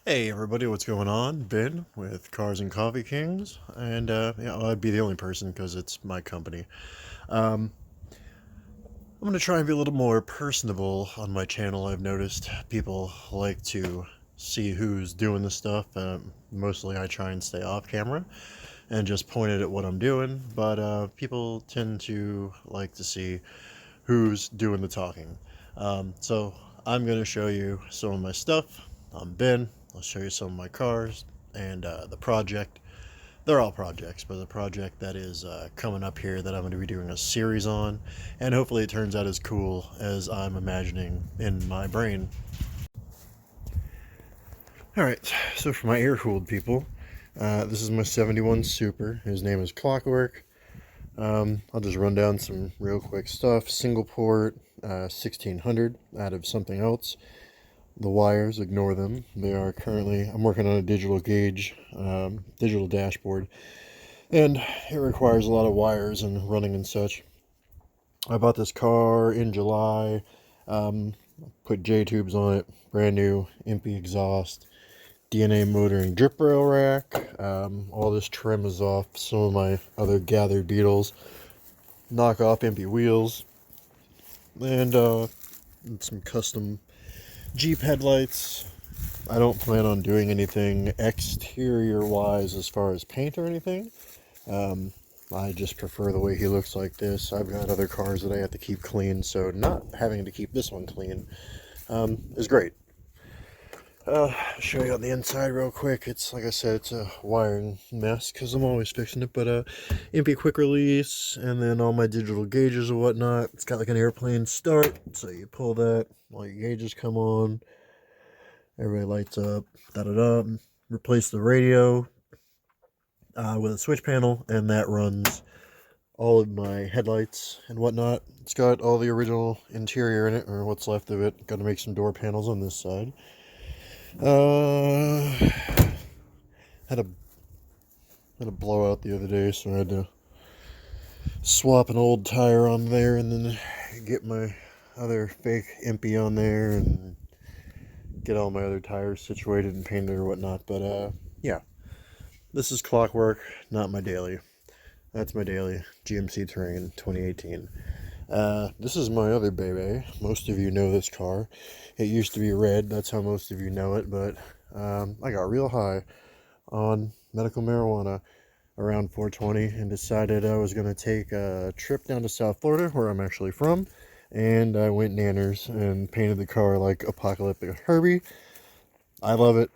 Hey everybody, what's going on? Ben with Cars and Coffee Kings, and yeah, well, I'd be the only person because it's my company. Um, I'm gonna try and be a little more personable on my channel. I've noticed people like to see who's doing the stuff. Mostly, I try and stay off camera and just point it at what I'm doing, but people tend to like to see who's doing the talking. So I'm gonna show you some of my stuff. I'm Ben. I'll show you some of my cars and the project. They're all projects, but the project that is coming up here that I'm going to be doing a series on, and hopefully it turns out as cool as I'm imagining in my brain. All right, so for my air-cooled people, this is my 71 Super. His name is Clockwork. I'll just run down some real quick stuff. Single port, 1600 out of something else. The wires, ignore them. They are currently, I'm working on a digital gauge, digital dashboard, and it requires a lot of wires and running and such. I bought this car in July, um, put J-tubes on it, brand new, impy exhaust, DNA motoring drip rail rack. All this trim is off some of my other gathered beetles, knock off impy wheels, and some custom Jeep headlights. I don't plan on doing anything exterior wise as far as paint or anything. Um, I just prefer the way he looks like this. I've got other cars that I have to keep clean, so not having to keep this one clean is great. Show you on the inside real quick. It's like I said, it's a wiring mess because I'm always fixing it. But impy quick release, and then all my digital gauges and whatnot. It's got like an airplane start, so you pull that, all your gauges come on, everybody lights up. Da da da. Replace the radio with a switch panel, and that runs all of my headlights and whatnot. It's got all the original interior in it, or what's left of it. Got to make some door panels on this side. Uh, had a had a blowout the other day, so I had to swap an old tire on there, and then get my other fake impy on there, and get all my other tires situated and painted or whatnot. But yeah, this is Clockwork, not my daily. That's my daily GMC Terrain 2018. This is my other baby. Most of you know this car. It used to be red. That's how most of you know it. But I got real high on medical marijuana around 420 and decided I was going to take a trip down to South Florida, where I'm actually from. And I went nanners and painted the car like Apocalyptic Herbie. I love it.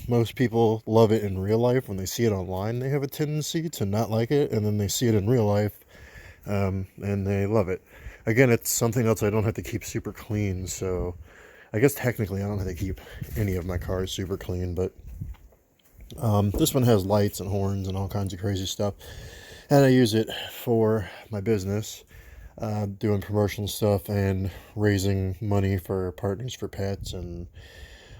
Most people love it in real life. When they see it online, they have a tendency to not like it. And then they see it in real life and they love it. Again, it's something else I don't have to keep super clean, so I guess technically I don't have to keep any of my cars super clean, but this one has lights and horns and all kinds of crazy stuff, and I use it for my business, doing promotional stuff and raising money for Partners for Pets and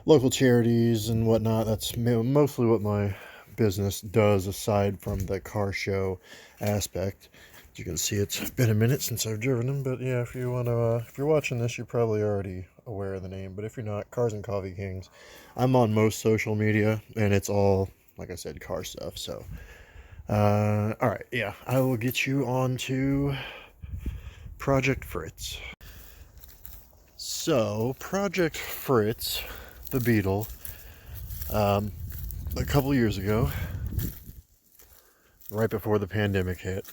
local charities and whatnot. That's mostly what my business does aside from the car show aspect. As you can see, it's been a minute since I've driven them, but yeah, if you want to, if you're watching this, you're probably already aware of the name. But if you're not, Cars and Coffee Kings. I'm on most social media, and it's all, like I said, car stuff. So, all right, yeah, I will get you on to Project Fritz. So, Project Fritz, the Beetle, um, a couple years ago, right before the pandemic hit,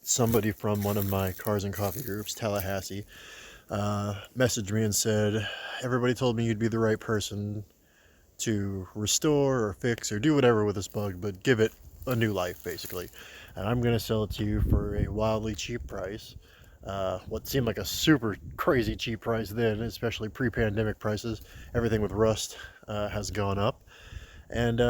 somebody from one of my Cars and Coffee groups, Tallahassee, messaged me and said, everybody told me you'd be the right person to restore or fix or do whatever with this bug, but give it a new life, basically. And I'm going to sell it to you for a wildly cheap price. What seemed like a super crazy cheap price then, especially pre-pandemic prices. Everything with rust has gone up. And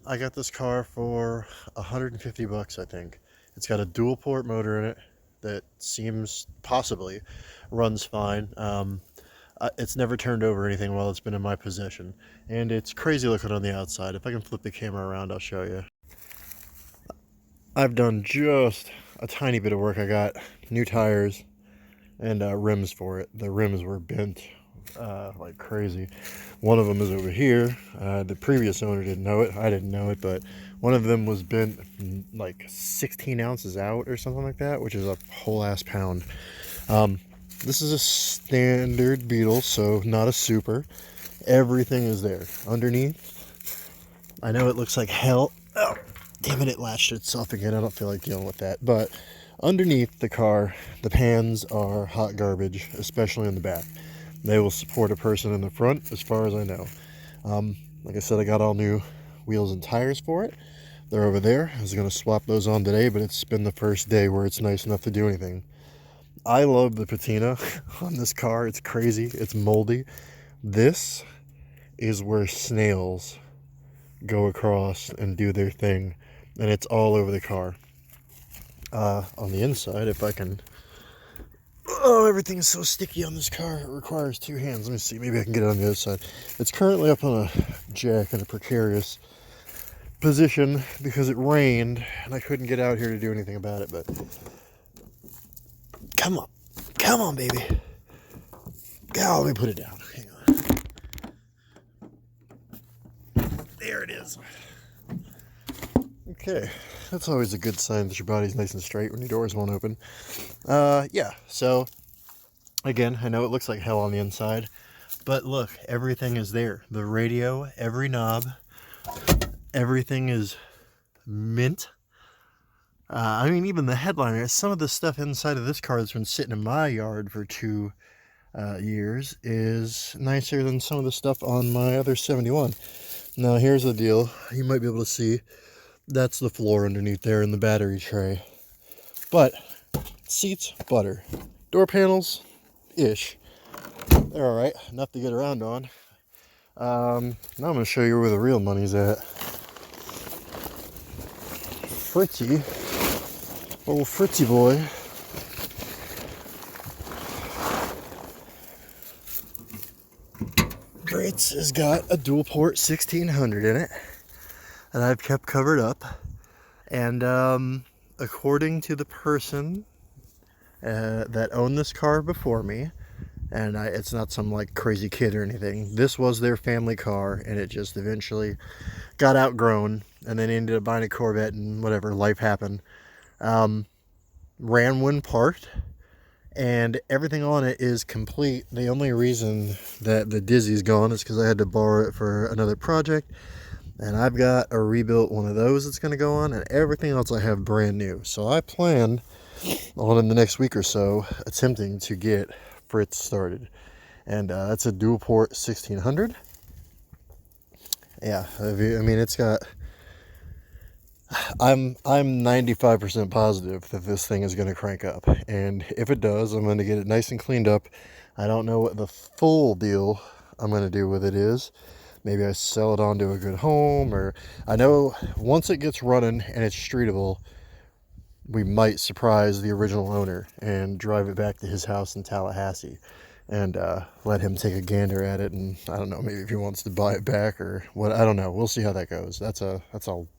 I got this car for 150 bucks, I think. It's got a dual port motor in it that seems possibly runs fine. It's never turned over anything while it's been in my possession. And it's crazy looking on the outside. If I can flip the camera around, I'll show you. I've done just a tiny bit of work. I got new tires and rims for it. The rims were bent like crazy. One of them is over here. The previous owner didn't know it. I didn't know it, but one of them was bent like 16 ounces out or something like that, which is a whole ass pound. This is a standard Beetle, so not a super. Everything is there. Underneath, I know it looks like hell. Oh, damn it, it latched itself again. I don't feel like dealing with that. But underneath the car, the pans are hot garbage, especially in the back. They will support a person in the front, as far as I know. Like I said, I got all new wheels and tires for it. They're over there. I was going to swap those on today, but it's been the first day where it's nice enough to do anything. I love the patina on this car. It's crazy. It's moldy. This is where snails go across and do their thing, and it's all over the car. On the inside, if I can... Oh, everything is so sticky on this car. It requires two hands. Let me see. Maybe I can get it on the other side. It's currently up on a jack in a precarious position because it rained and I couldn't get out here to do anything about it, but come on. Come on, baby. Oh, let me put it down. Hang on. There it is. Okay. That's always a good sign that your body's nice and straight when your doors won't open. Yeah, so again, I know it looks like hell on the inside, but look, everything is there. The radio, every knob, everything is mint. I mean, even the headliner, some of the stuff inside of this car that's been sitting in my yard for 2 years is nicer than some of the stuff on my other 71. Now, here's the deal. You might be able to see that's the floor underneath there in the battery tray. But seats, butter. Door panels, ish. They're all right, enough to get around on. Now I'm going to show you where the real money's at. Fritzy, old Fritzy boy. Fritz has got a dual port 1600 in it that I've kept covered up. And according to the person that owned this car before me, and it's not some like crazy kid or anything, this was their family car, and it just eventually got outgrown, and then ended up buying a Corvette, and whatever, life happened. Ran one part, and everything on it is complete. The only reason that the Dizzy's gone is because I had to borrow it for another project, and I've got a rebuilt one of those that's going to go on, and everything else I have brand new. So I plan on, in the next week or so, attempting to get Fritz started. And that's a dual port 1600. Yeah, I mean, it's got... I'm 95% positive that this thing is going to crank up. And if it does, I'm going to get it nice and cleaned up. I don't know what the full deal I'm going to do with it is. Maybe I sell it on to a good home, or I know once it gets running and it's streetable, we might surprise the original owner and drive it back to his house in Tallahassee and let him take a gander at it. And I don't know, maybe if he wants to buy it back or what, I don't know. We'll see how that goes. That's a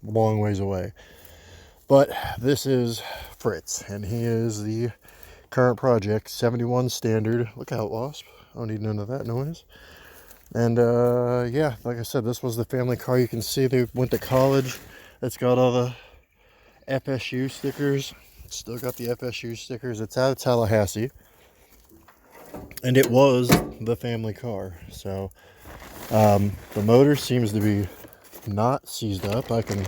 long ways away. But this is Fritz, and he is the current project 71 standard. Look out, Wasp. I don't need none of that noise. And yeah, like I said, this was the family car. You can see they went to college. It's got all the FSU stickers. Still got the FSU stickers. It's out of Tallahassee. And it was the family car. So the motor seems to be not seized up. I can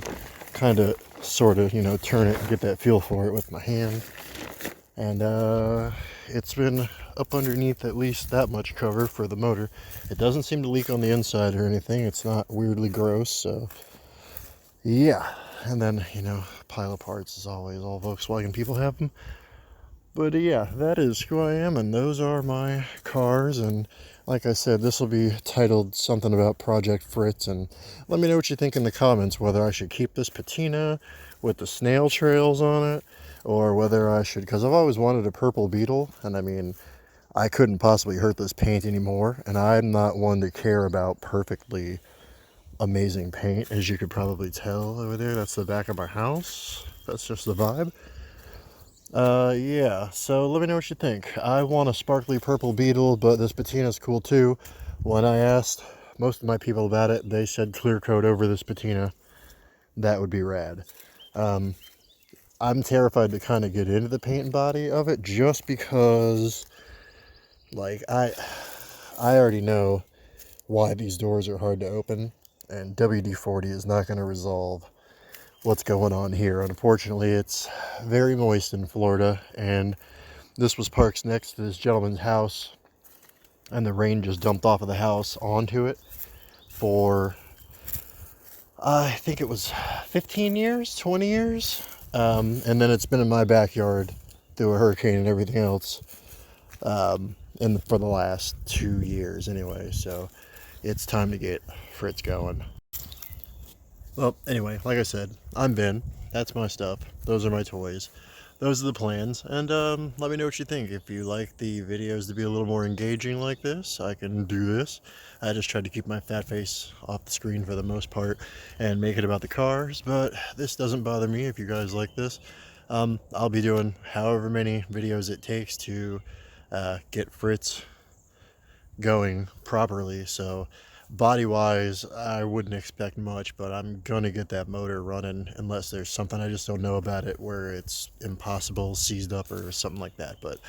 kind of sort of, turn it and get that feel for it with my hand. And it's been up underneath at least that much cover for the motor. It doesn't seem to leak on the inside or anything. It's not weirdly gross. So yeah. And then, pile of parts as always. All Volkswagen people have them. But yeah, that is who I am, and those are my cars. And like I said, this will be titled something about Project Fritz. And let me know what you think in the comments, whether I should keep this patina with the snail trails on it, or whether I should, because I've always wanted a purple Beetle, and I mean, I couldn't possibly hurt this paint anymore, and I'm not one to care about perfectly amazing paint, as you could probably tell over there. That's the back of my house. That's just the vibe. Yeah, so let me know what you think. I want a sparkly purple beetle, but this patina's cool too. When I asked most of my people about it, they said clear coat over this patina. That would be rad. I'm terrified to kind of get into the paint and body of it just because, like, I already know why these doors are hard to open, and WD-40 is not going to resolve what's going on here. Unfortunately, it's very moist in Florida, and this was parked next to this gentleman's house, and the rain just dumped off of the house onto it for, I think it was 15 years, 20 years. And then it's been in my backyard through a hurricane and everything else for the last 2 years anyway. So it's time to get Fritz going. Well, anyway, like I said, I'm Ben. That's my stuff. Those are my toys. Those are the plans. And let me know what you think. If you like the videos to be a little more engaging like this, I can do this. I just tried to keep my fat face off the screen for the most part and make it about the cars, but this doesn't bother me if you guys like this. I'll be doing however many videos it takes to get Fritz going properly. So body wise, I wouldn't expect much, but I'm gonna get that motor running unless there's something I just don't know about it where it's impossible, seized up, or something like that. But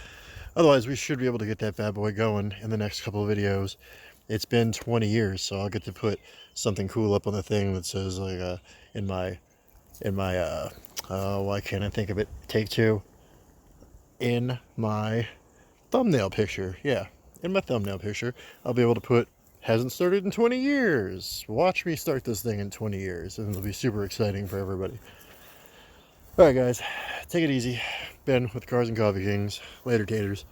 otherwise, we should be able to get that bad boy going in the next couple of videos. It's been 20 years, so I'll get to put something cool up on the thing that says like in my why can't I think of it, take two, in my thumbnail picture. Yeah, in my thumbnail picture, I'll be able to put hasn't started in 20 years. Watch me start this thing in 20 years, and it'll be super exciting for everybody. All right, guys, take it easy. Ben with Cars and Coffee Kings. Later, taters.